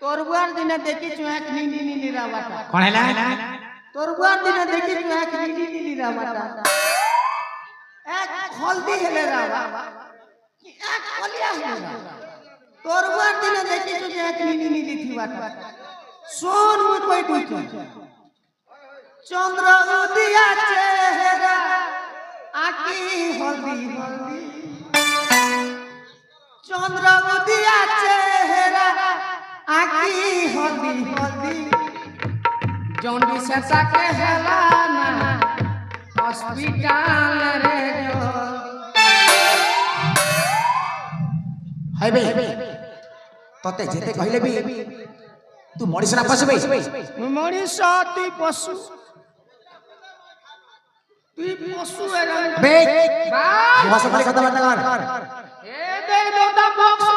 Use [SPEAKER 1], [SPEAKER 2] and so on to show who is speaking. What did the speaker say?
[SPEAKER 1] তোর বুয়ার দিনে দেখিছু এক নীলি নীলি রাবাটা
[SPEAKER 2] কোন হেলা
[SPEAKER 1] তোর বুয়ার দিনে দেখিছু এক নীলি নীলি রাবাটা এক হলদি হেলে রাবা এক কলিয়া হেলে তোর বুয়ার দিনে দেখিছু যে এক নীলি নীলি থিবাটা শোন মুই কই কইছু চন্দ্র উদিয়া চেহারা আকি হলদি হলদি চন্দ্র উদিয়া চেহারা আকি হলদি হলদি জন্ডি সেটাকে হেলা না হসপিটাল রে
[SPEAKER 2] হাইবে ততে যেতে কইলে বি তু মଣିষ না পশবে
[SPEAKER 1] মଣିষ তুই পশু তুই পশু এরা
[SPEAKER 2] বে ভাষা বলে কথা বার্তা কর
[SPEAKER 1] এ দেখ দাদা বক্স